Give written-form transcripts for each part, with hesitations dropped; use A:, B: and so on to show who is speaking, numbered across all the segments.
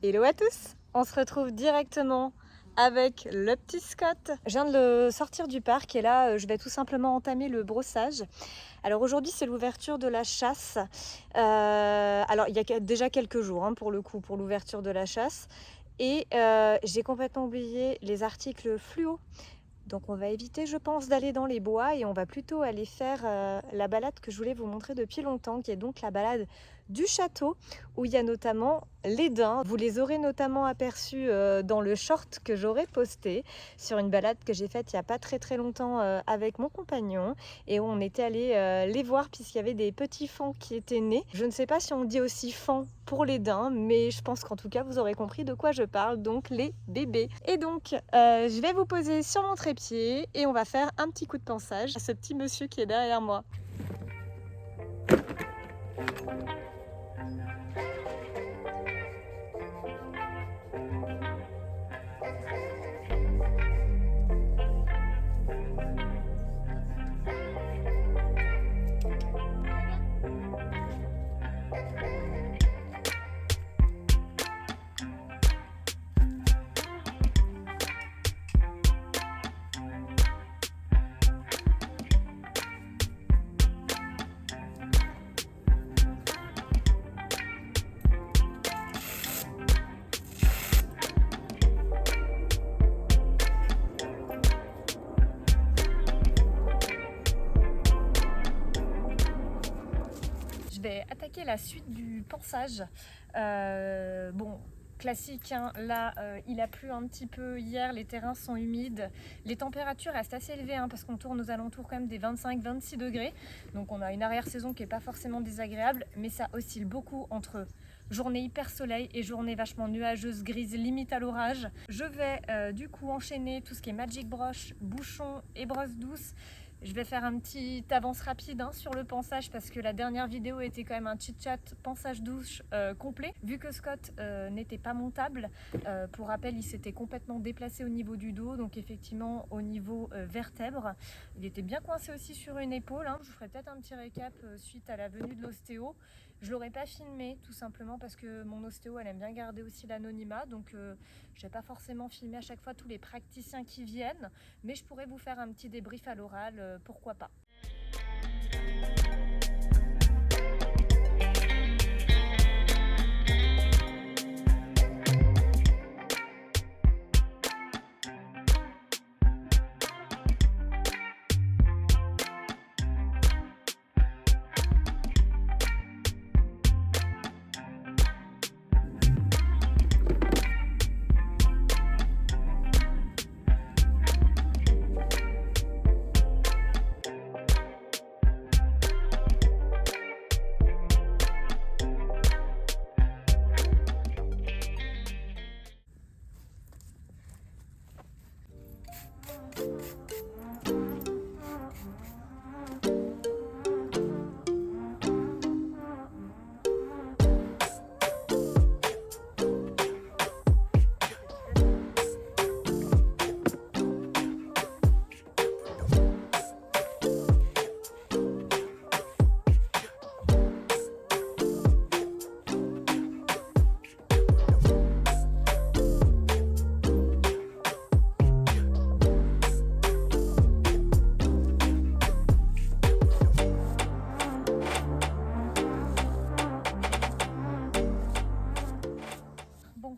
A: Hello à tous, on se retrouve directement avec le petit Scott. Je viens de le sortir du parc et là je vais tout simplement entamer le brossage. Alors aujourd'hui c'est l'ouverture de la chasse. Alors il y a déjà quelques jours pour le coup pour l'ouverture de la chasse. Et j'ai complètement oublié les articles fluo. Donc on va éviter je pense d'aller dans les bois et on va plutôt aller faire la balade que je voulais vous montrer depuis longtemps, qui est donc la balade du château où il y a notamment les daims. Vous les aurez notamment aperçus dans le short que j'aurais posté sur une balade que j'ai faite il n'y a pas très longtemps avec mon compagnon et où on était allé les voir puisqu'il y avait des petits faons qui étaient nés. Je ne sais pas si on dit aussi faons pour les daims, mais je pense qu'en tout cas vous aurez compris de quoi je parle, donc les bébés. Et donc je vais vous poser sur mon trépied et on va faire un petit coup de pansage à ce petit monsieur qui est derrière moi. Attaquer la suite du pansage. Bon, classique, là il a plu un petit peu hier, les terrains sont humides, les températures restent assez élevées parce qu'on tourne aux alentours quand même des 25-26 degrés, donc on a une arrière-saison qui n'est pas forcément désagréable, mais ça oscille beaucoup entre journée hyper soleil et journée vachement nuageuse, grise, limite à l'orage. Je vais du coup enchaîner tout ce qui est magic brush, bouchon et brosse douce. Je vais faire un petit avance rapide sur le pansage parce que la dernière vidéo était quand même un chit-chat pansage douche complet. Vu que Scott n'était pas montable, pour rappel il s'était complètement déplacé au niveau du dos, donc effectivement au niveau vertèbre. Il était bien coincé aussi sur une épaule. Je vous ferai peut-être un petit récap suite à la venue de l'ostéo. Je ne l'aurais pas filmé tout simplement parce que mon ostéo elle aime bien garder aussi l'anonymat, donc je ne vais pas forcément filmer à chaque fois tous les praticiens qui viennent, mais je pourrais vous faire un petit débrief à l'oral, pourquoi pas.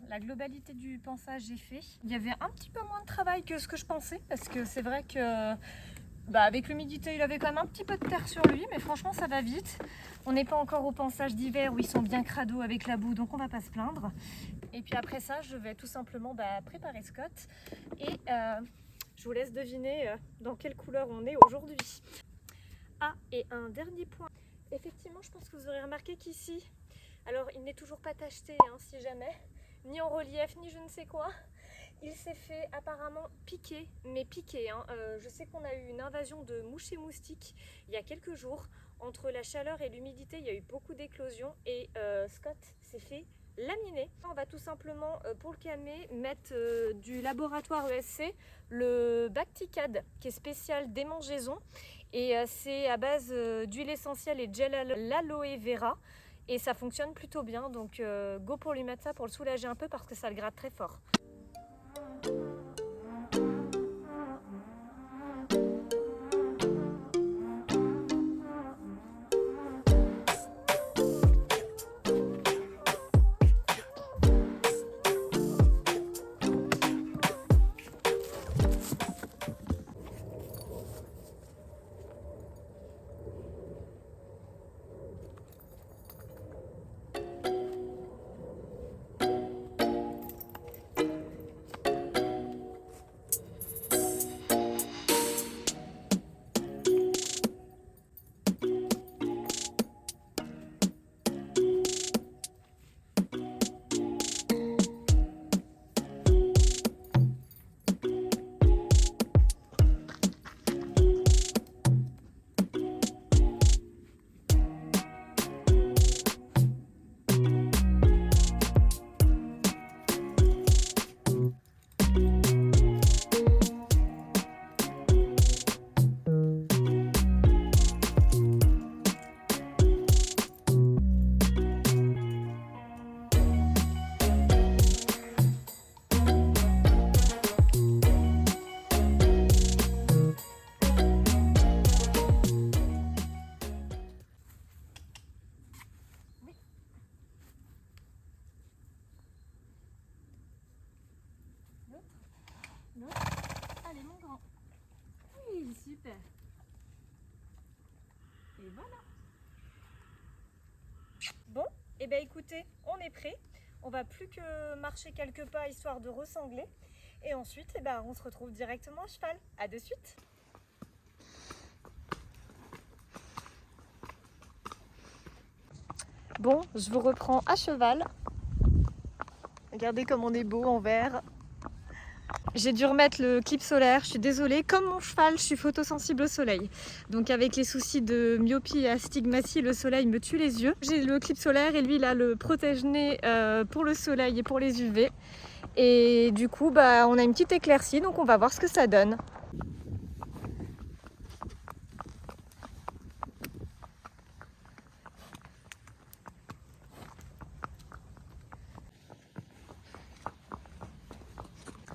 A: La globalité du pansage est fait. Il y avait un petit peu moins de travail que ce que je pensais parce que c'est vrai que avec l'humidité il avait quand même un petit peu de terre sur lui, mais franchement ça va vite. On n'est pas encore au pansage d'hiver où ils sont bien crado avec la boue, donc on va pas se plaindre. Et puis après ça je vais tout simplement préparer Scott et je vous laisse deviner dans quelle couleur on est aujourd'hui. Ah, et un dernier point, effectivement je pense que vous aurez remarqué qu'ici, alors il n'est toujours pas tacheté si jamais, ni en relief, ni je ne sais quoi. Il s'est fait apparemment piquer, mais piquer. Je sais qu'on a eu une invasion de mouches et moustiques il y a quelques jours. Entre la chaleur et l'humidité, il y a eu beaucoup d'éclosions et Scott s'est fait laminer. On va tout simplement, pour le calmer, mettre du laboratoire ESC, le Bacticad, qui est spécial démangeaison. Et c'est à base d'huile essentielle et gel à l'aloe vera. Et ça fonctionne plutôt bien, donc go pour lui mettre ça pour le soulager un peu parce que ça le gratte très fort. L'autre. Allez mon grand. Oui, super. Et voilà. Bon, et ben écoutez, on est prêt. On va plus que marcher quelques pas histoire de ressangler. Et ensuite, eh ben, on se retrouve directement à cheval. À de suite. Bon, je vous reprends à cheval. Regardez comme on est beau en vert. J'ai dû remettre le clip solaire, je suis désolée. Comme mon cheval, je suis photosensible au soleil. Donc avec les soucis de myopie et astigmatie, le soleil me tue les yeux. J'ai le clip solaire et lui, il a le protège-nez pour le soleil et pour les UV. Et du coup, bah, on a une petite éclaircie, donc on va voir ce que ça donne.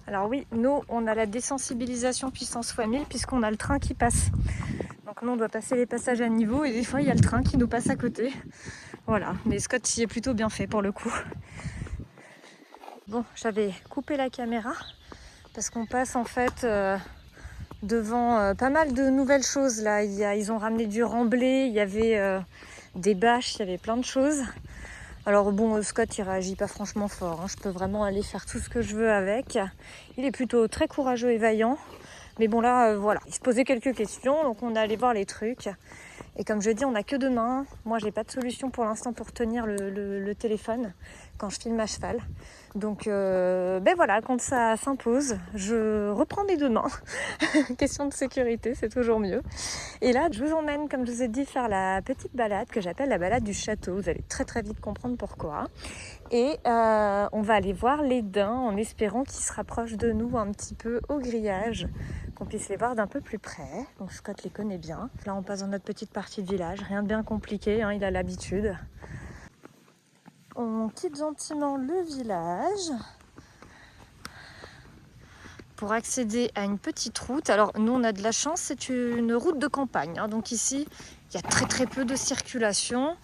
A: Alors oui, nous, on a la désensibilisation puissance x 1000 puisqu'on a le train qui passe. Donc nous, on doit passer les passages à niveau et des fois, il y a le train qui nous passe à côté. Voilà, mais Scott y est plutôt bien fait pour le coup. Bon, j'avais coupé la caméra parce qu'on passe en fait devant pas mal de nouvelles choses là. Ils ont ramené du remblai, il y avait des bâches, il y avait plein de choses. Alors bon, Scott il réagit pas franchement fort, hein. Je peux vraiment aller faire tout ce que je veux avec. Il est plutôt très courageux et vaillant. Mais bon là, voilà, il se posait quelques questions, donc on est allé voir les trucs. Et comme je dis, on n'a que 2 mains. Moi, j'ai pas de solution pour l'instant pour tenir le téléphone quand je filme à cheval. Donc, ben voilà, quand ça s'impose, je reprends mes 2 mains. Question de sécurité, c'est toujours mieux. Et là, je vous emmène, comme je vous ai dit, faire la petite balade que j'appelle la balade du château. Vous allez très très vite comprendre pourquoi. Et on va aller voir les daims en espérant qu'ils se rapprochent de nous un petit peu au grillage, qu'on puisse les voir d'un peu plus près. Donc Scott les connaît bien. Là, on passe dans notre petite partie de village. Rien de bien compliqué, hein, il a l'habitude. On quitte gentiment le village pour accéder à une petite route. Alors nous on a de la chance, c'est une route de campagne, hein. Donc ici il y a très très peu de circulation.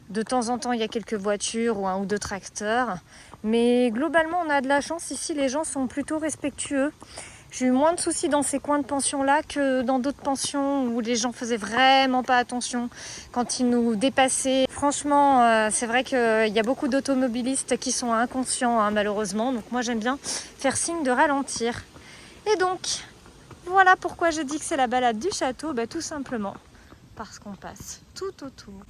A: De temps en temps il y a quelques voitures ou 1 ou 2 tracteurs. Mais globalement on a de la chance, ici les gens sont plutôt respectueux. J'ai eu moins de soucis dans ces coins de pension là que dans d'autres pensions où les gens faisaient vraiment pas attention quand ils nous dépassaient. Franchement, c'est vrai qu'il y a beaucoup d'automobilistes qui sont inconscients, hein, malheureusement. Donc moi j'aime bien faire signe de ralentir. Et donc, voilà pourquoi je dis que c'est la balade du château, bah, tout simplement parce qu'on passe tout autour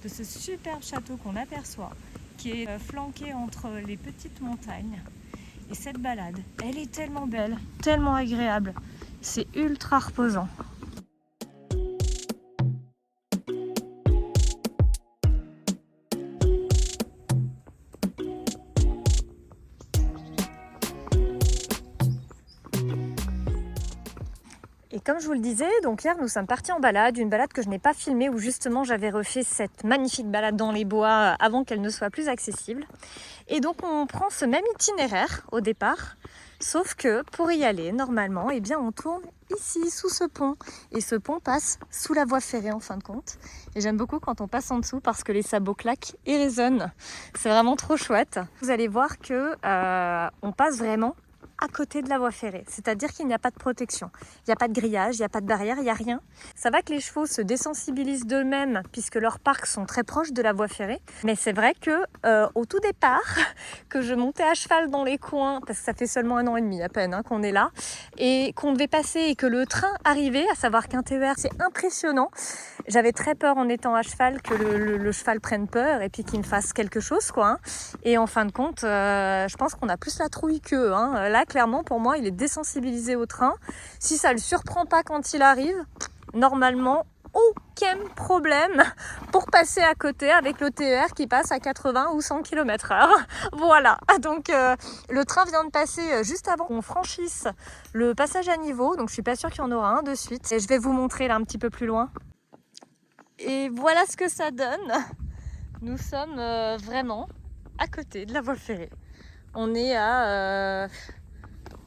A: de ce superbe château qu'on aperçoit, qui est flanqué entre les petites montagnes. Et cette balade, elle est tellement belle, tellement agréable, c'est ultra reposant. Et comme je vous le disais, donc hier nous sommes partis en balade, une balade que je n'ai pas filmée où justement j'avais refait cette magnifique balade dans les bois avant qu'elle ne soit plus accessible. Et donc on prend ce même itinéraire au départ, sauf que pour y aller normalement, eh bien on tourne ici sous ce pont. Et ce pont passe sous la voie ferrée en fin de compte. Et j'aime beaucoup quand on passe en dessous parce que les sabots claquent et résonnent. C'est vraiment trop chouette. Vous allez voir que on passe vraiment à côté de la voie ferrée, c'est-à-dire qu'il n'y a pas de protection, il n'y a pas de grillage, il n'y a pas de barrière, il n'y a rien. Ça va que les chevaux se désensibilisent d'eux-mêmes puisque leurs parcs sont très proches de la voie ferrée, mais c'est vrai que au tout départ, que je montais à cheval dans les coins, parce que ça fait seulement 1 an et demi à peine qu'on est là, et qu'on devait passer et que le train arrivait, à savoir qu'un TER, c'est impressionnant. J'avais très peur en étant à cheval que le cheval prenne peur et puis qu'il me fasse quelque chose, quoi. Et en fin de compte, je pense qu'on a plus la trouille qu'eux. Là, clairement, pour moi, il est désensibilisé au train. Si ça ne le surprend pas quand il arrive, normalement, aucun problème pour passer à côté avec le TER qui passe à 80 ou 100 km/h. Voilà, donc le train vient de passer juste avant qu'on franchisse le passage à niveau, donc je suis pas sûre qu'il y en aura un de suite. Et je vais vous montrer là un petit peu plus loin. Et voilà ce que ça donne. Nous sommes vraiment à côté de la voie ferrée. On est à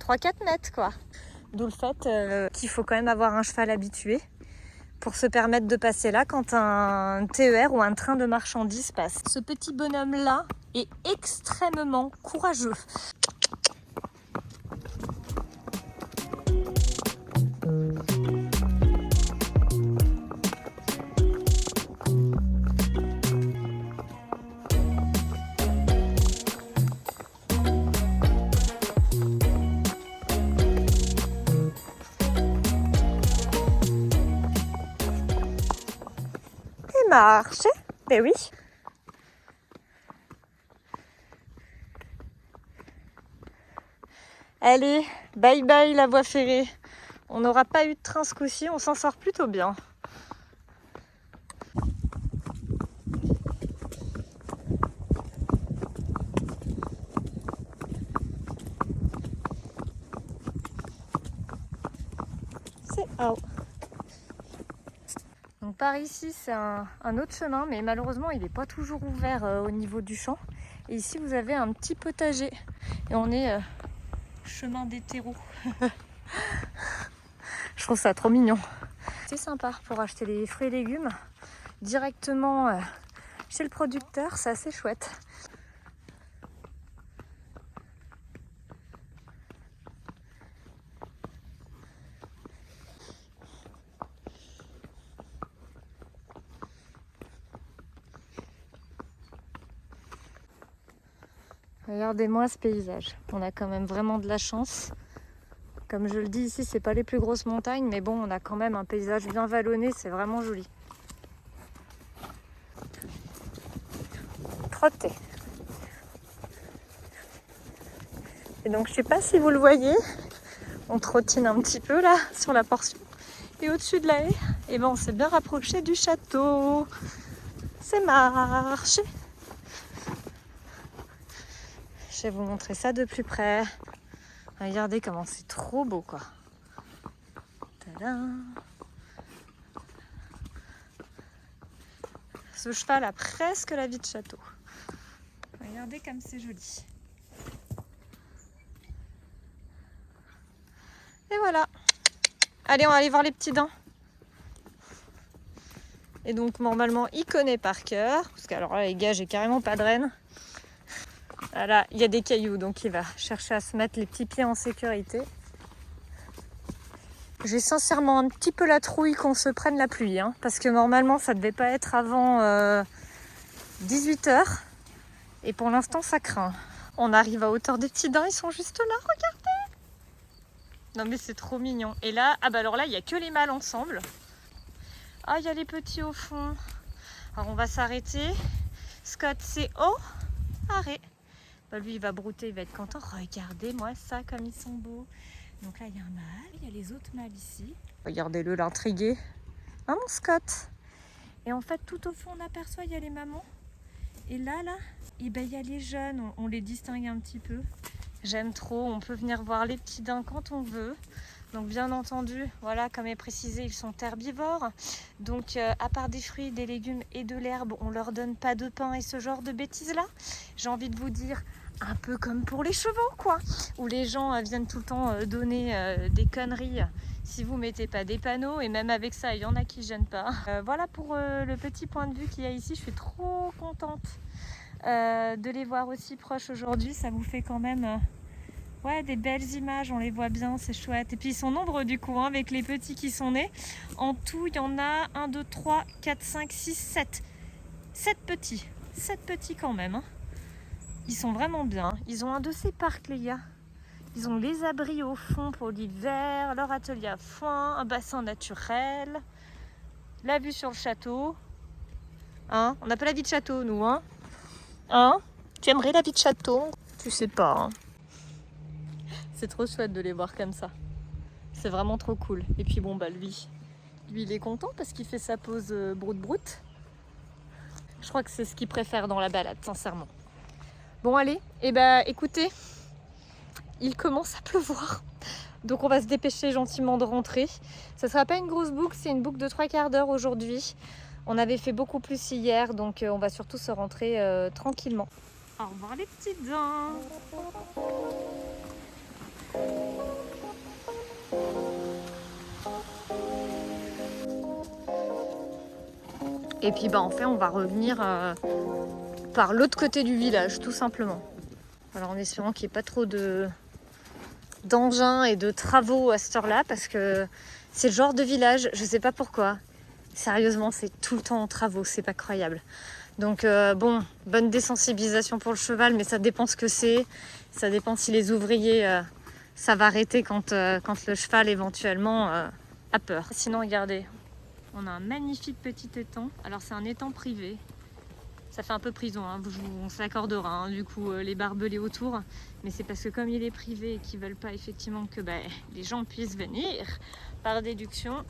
A: 3-4 mètres, quoi. D'où le fait qu'il faut quand même avoir un cheval habitué pour se permettre de passer là quand un TER ou un train de marchandises passe. Ce petit bonhomme-là est extrêmement courageux. Marcher, ben oui. Allez, bye bye la voie ferrée. On n'aura pas eu de train ce coup-ci, on s'en sort plutôt bien. C'est out. Donc par ici c'est un autre chemin, mais malheureusement il n'est pas toujours ouvert au niveau du champ. Et ici vous avez un petit potager et on est chemin des terreaux. Je trouve ça trop mignon. C'est sympa pour acheter les fruits et légumes directement chez le producteur, c'est assez chouette. Regardez-moi ce paysage, on a quand même vraiment de la chance. Comme je le dis ici, c'est pas les plus grosses montagnes, mais bon, on a quand même un paysage bien vallonné, c'est vraiment joli. Trotter. Et donc je sais pas si vous le voyez, on trottine un petit peu là sur la portion. Et au-dessus de la haie, et ben on s'est bien rapproché du château. C'est marché. Je vais vous montrer ça de plus près. Regardez comment c'est trop beau, quoi. Tadam. Ce cheval a presque la vie de château. Regardez comme c'est joli. Et voilà. Allez, on va aller voir les petits daims. Et donc normalement il connaît par cœur. Parce que alors là les gars, j'ai carrément pas de rêne. Voilà, il y a des cailloux, donc il va chercher à se mettre les petits pieds en sécurité. J'ai sincèrement un petit peu la trouille qu'on se prenne la pluie, parce que normalement ça devait pas être avant 18h. Et pour l'instant ça craint. On arrive à hauteur des petits daims, ils sont juste là, regardez. Non mais c'est trop mignon. Et là, ah bah alors là il n'y a que les mâles ensemble. Ah, il y a les petits au fond. Alors on va s'arrêter. Scott, c'est haut. Arrêt. Bah, lui, il va brouter, il va être content. Regardez-moi ça, comme ils sont beaux. Donc là, il y a un mâle. Il y a les autres mâles ici. Regardez-le, l'intrigué. Hein, mon Scott? Et en fait, tout au fond, on aperçoit, il y a les mamans. Et là, et ben, il y a les jeunes. On les distingue un petit peu. J'aime trop. On peut venir voir les petits daims quand on veut. Donc bien entendu, voilà, comme est précisé, ils sont herbivores. Donc à part des fruits, des légumes et de l'herbe, on leur donne pas de pain et ce genre de bêtises-là. J'ai envie de vous dire, un peu comme pour les chevaux, quoi. Où les gens viennent tout le temps donner des conneries si vous mettez pas des panneaux. Et même avec ça, il y en a qui ne gênent pas. Voilà pour le petit point de vue qu'il y a ici. Je suis trop contente de les voir aussi proches aujourd'hui. Ça vous fait quand même... ouais, des belles images, on les voit bien, c'est chouette. Et puis ils sont nombreux du coup, hein, avec les petits qui sont nés. En tout, il y en a 1, 2, 3, 4, 5, 6, 7. 7 petits. 7 petits quand même. Hein. Ils sont vraiment bien. Ils ont un de ces parcs, les gars. Ils ont les abris au fond pour l'hiver, leur atelier à foin, un bassin naturel, la vue sur le château. Hein, on n'a pas la vie de château, nous. Hein, tu aimerais la vie de château? Tu sais pas, hein. C'est trop chouette de les voir comme ça. C'est vraiment trop cool. Et puis bon, bah lui il est content parce qu'il fait sa pause broute-broute. Je crois que c'est ce qu'il préfère dans la balade, sincèrement. Bon, allez, et bah écoutez, il commence à pleuvoir. Donc on va se dépêcher gentiment de rentrer. Ça sera pas une grosse boucle, c'est une boucle de 3/4 d'heure aujourd'hui. On avait fait beaucoup plus hier, donc on va surtout se rentrer tranquillement. Au revoir les petits dents. Et puis bah en fait on va revenir par l'autre côté du village tout simplement. Alors en espérant qu'il n'y ait pas trop d'engins et de travaux à cette heure-là parce que c'est le genre de village, je sais pas pourquoi. Sérieusement c'est tout le temps en travaux, c'est pas croyable. Donc bon, bonne désensibilisation pour le cheval, mais ça dépend ce que c'est. Ça dépend si les ouvriers ça va arrêter quand le cheval éventuellement a peur. Sinon regardez. On a un magnifique petit étang. Alors c'est un étang privé. Ça fait un peu prison, hein. On s'accordera, hein, du coup, les barbelés autour. Mais c'est parce que comme il est privé et qu'ils veulent pas effectivement que les gens puissent venir, par déduction,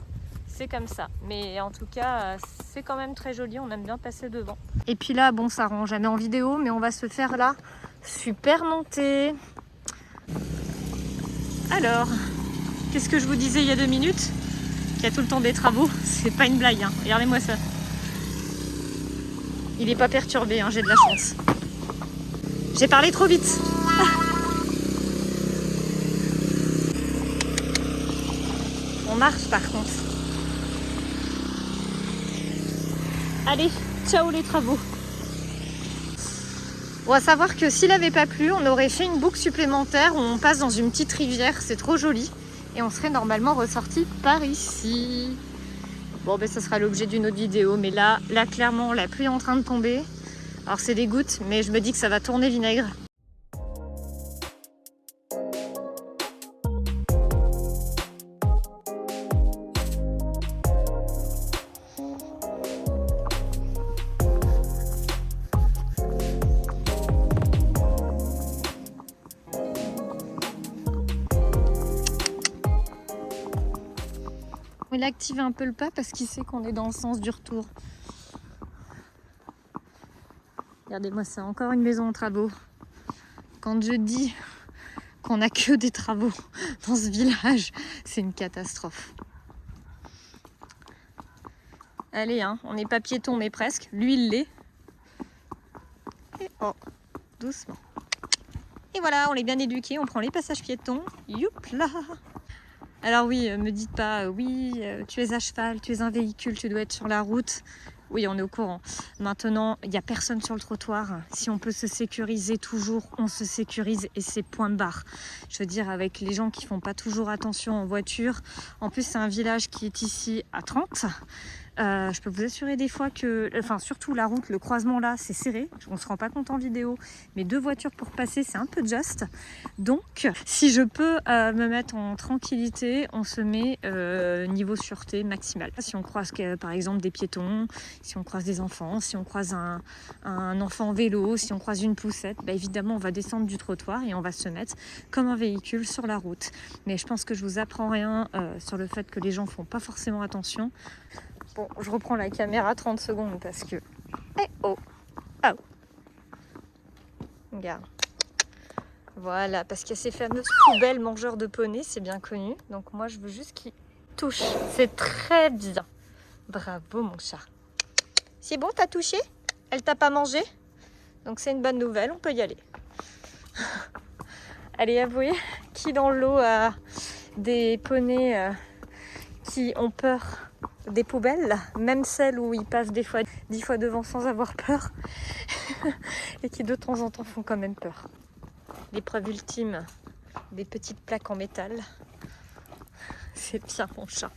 A: c'est comme ça. Mais en tout cas, c'est quand même très joli. On aime bien passer devant. Et puis là, bon, ça rend jamais en vidéo, mais on va se faire là. Super montée. Alors, qu'est-ce que je vous disais il y a 2 minutes? Qu'il y a tout le temps des travaux, c'est pas une blague, hein. Regardez-moi ça. Il est pas perturbé, hein, j'ai de la chance. J'ai parlé trop vite. On marche par contre. Allez, ciao les travaux. On va savoir que s'il n'avait pas plu, on aurait fait une boucle supplémentaire où on passe dans une petite rivière, c'est trop joli. Et on serait normalement ressorti par ici. Bon, ben ça sera l'objet d'une autre vidéo. Mais là, clairement, la pluie est en train de tomber. Alors c'est des gouttes, mais je me dis que ça va tourner vinaigre. Il a activé un peu le pas parce qu'il sait qu'on est dans le sens du retour. Regardez-moi ça, encore une maison en travaux. Quand je dis qu'on n'a que des travaux dans ce village, c'est une catastrophe. Allez, hein, on n'est pas piéton mais presque. Lui, il l'est. Et oh, doucement. Et voilà, on est bien éduqués, on prend les passages piétons. Youpla! Alors oui, me dites pas, oui, tu es à cheval, tu es un véhicule, tu dois être sur la route. Oui, on est au courant. Maintenant, il n'y a personne sur le trottoir. Si on peut se sécuriser toujours, on se sécurise et c'est point de barre. Je veux dire, avec les gens qui font pas toujours attention en voiture. En plus, c'est un village qui est ici à 30. Je peux vous assurer des fois que, enfin surtout la route, le croisement là, c'est serré. On se rend pas compte en vidéo, mais 2 voitures pour passer, c'est un peu juste. Donc, si je peux me mettre en tranquillité, on se met niveau sûreté maximale. Si on croise par exemple des piétons, si on croise des enfants, si on croise un enfant en vélo, si on croise une poussette, bah évidemment on va descendre du trottoir et on va se mettre comme un véhicule sur la route. Mais je pense que je vous apprends rien sur le fait que les gens font pas forcément attention. Bon, je reprends la caméra 30 secondes parce que... Eh oh! Oh! Regarde. Voilà, parce qu'il y a ces fameuses poubelles mangeurs de poney, c'est bien connu. Donc moi, je veux juste qu'il touche. C'est très bien. Bravo, mon chat. C'est bon, t'as touché? Elle t'a pas mangé? Donc c'est une bonne nouvelle, on peut y aller. Allez, avouez, qui dans l'eau a des poneys qui ont peur des poubelles, même celles où ils passent des fois 10 fois devant sans avoir peur, et qui de temps en temps font quand même peur. L'épreuve ultime des petites plaques en métal. C'est bien, mon chat.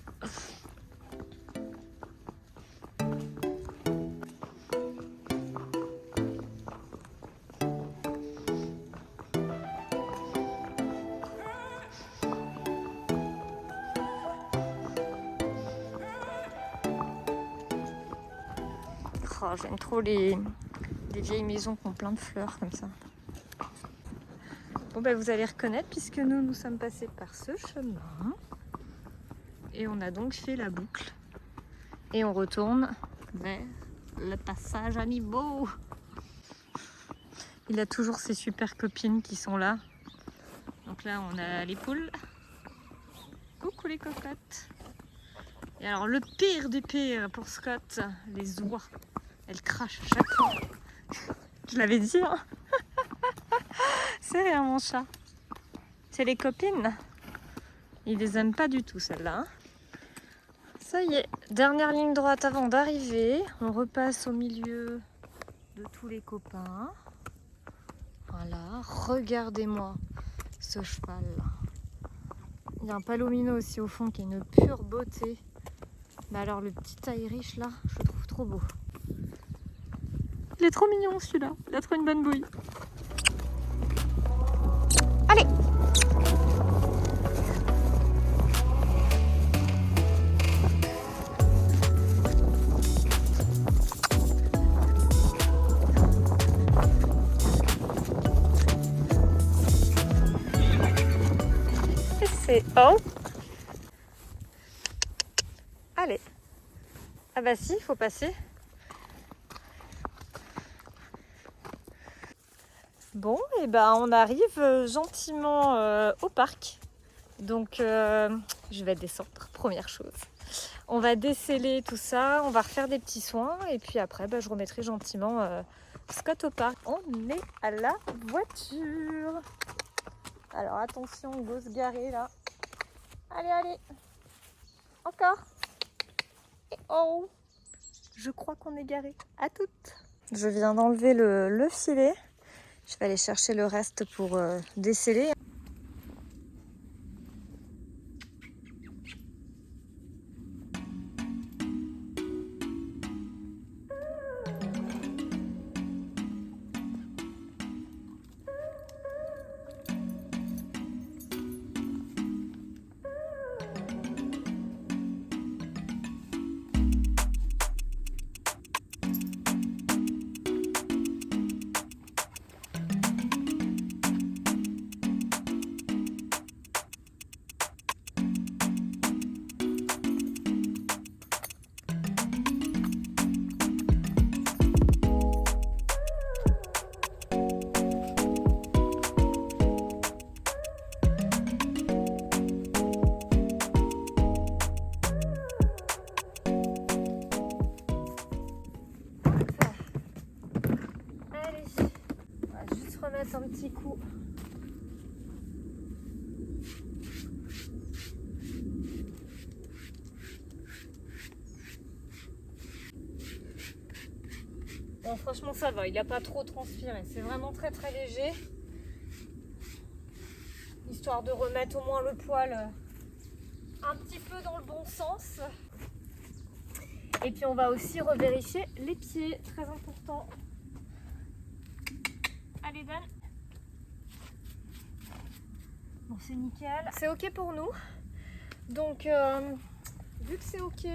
A: Oh, j'aime trop les vieilles maisons qui ont plein de fleurs comme ça. Bon, ben, vous allez reconnaître puisque nous sommes passés par ce chemin. Et on a donc fait la boucle. Et on retourne vers le passage à niveau. Il a toujours ses super copines qui sont là. Donc là, on a les poules. Coucou les cocottes. Et alors, le pire du pire pour Scott, les oies. Elles crachent à chaque fois. Je l'avais dit, hein. C'est rien, mon chat. C'est les copines. Il les aime pas du tout, celles-là. Ça y est, dernière ligne droite avant d'arriver. On repasse au milieu de tous les copains. Voilà, regardez-moi ce cheval. Il y a un palomino aussi au fond qui est une pure beauté. Mais alors le petit Irish là, je le trouve trop beau. Il est trop mignon celui-là, il a trop une bonne bouille. Allez! C'est oh! Allez! Ah bah si, il faut passer. Bon, et ben on arrive gentiment au parc. Donc je vais descendre, première chose. On va déceler tout ça, on va refaire des petits soins et puis après je remettrai gentiment Scott au parc. On est à la voiture. Alors attention, on doit se garer là. Allez, allez. Encore. Et oh, je crois qu'on est garé. À toutes. Je viens d'enlever le filet. Je vais aller chercher le reste pour déceler. Un petit coup. Bon, franchement ça va, il n'a pas trop transpiré, c'est vraiment très très léger, histoire de remettre au moins le poil un petit peu dans le bon sens. Et puis on va aussi revérifier les pieds, très important. Allez Dan. Bon, c'est nickel. C'est ok pour nous. Donc, vu que c'est ok,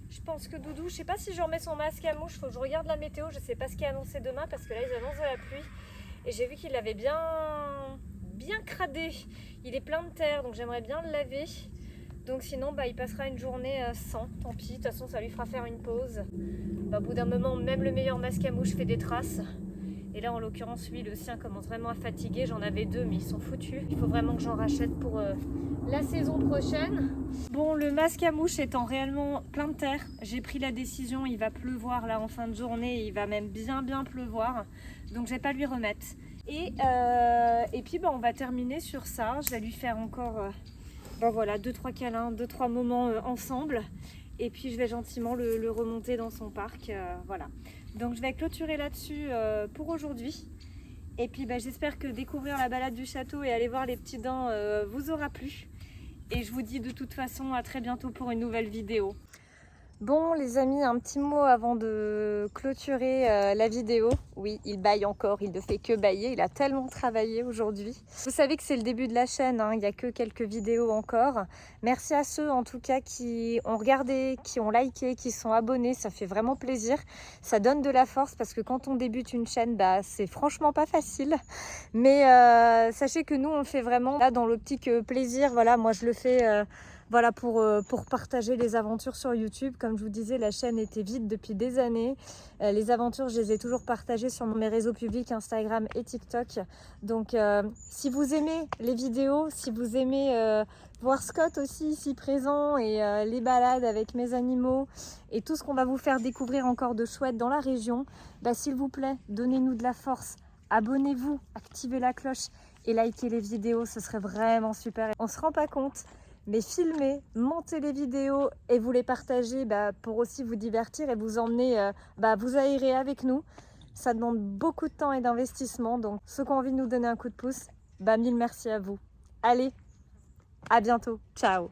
A: je pense que Doudou, je sais pas si je remets son masque à mouche. Faut que je regarde la météo. Je sais pas ce qui est annoncé demain parce que là, ils annoncent de la pluie. Et j'ai vu qu'il avait bien cradé. Il est plein de terre, donc j'aimerais bien le laver. Donc sinon, il passera une journée sans. Tant pis, de toute façon, ça lui fera faire une pause. Au bout d'un moment, même le meilleur masque à mouche fait des traces. Et là en l'occurrence lui le sien commence vraiment à fatiguer, j'en avais 2 mais ils sont foutus. Il faut vraiment que j'en rachète pour la saison prochaine. Bon, le masque à mouche étant réellement plein de terre, j'ai pris la décision, il va pleuvoir là en fin de journée, et il va même bien pleuvoir, donc je vais pas lui remettre. Et puis on va terminer sur ça, je vais lui faire encore voilà, 2-3 câlins, 2-3 moments ensemble. Et puis je vais gentiment le remonter dans son parc, voilà. Donc je vais clôturer là-dessus pour aujourd'hui. Et puis j'espère que découvrir la balade du château et aller voir les petits daims vous aura plu. Et je vous dis de toute façon à très bientôt pour une nouvelle vidéo. Bon les amis, un petit mot avant de clôturer la vidéo. Oui, il bâille encore, il ne fait que bâiller, il a tellement travaillé aujourd'hui. Vous savez que c'est le début de la chaîne, hein, il n'y a que quelques vidéos encore. Merci à ceux en tout cas qui ont regardé, qui ont liké, qui sont abonnés, ça fait vraiment plaisir. Ça donne de la force parce que quand on débute une chaîne, c'est franchement pas facile. Mais sachez que nous on le fait vraiment là dans l'optique plaisir, voilà, moi je le fais... Voilà pour partager les aventures sur YouTube. Comme je vous disais, la chaîne était vide depuis des années. Les aventures, je les ai toujours partagées sur mes réseaux publics, Instagram et TikTok. Donc, si vous aimez les vidéos, si vous aimez voir Scott aussi ici présent et les balades avec mes animaux et tout ce qu'on va vous faire découvrir encore de chouette dans la région, s'il vous plaît, donnez-nous de la force. Abonnez-vous, activez la cloche et likez les vidéos, ce serait vraiment super. On ne se rend pas compte, mais filmez, montez les vidéos et vous les partagez pour aussi vous divertir et vous emmener, vous aérer avec nous. Ça demande beaucoup de temps et d'investissement, donc ceux qui ont envie de nous donner un coup de pouce, mille merci à vous. Allez, à bientôt, ciao.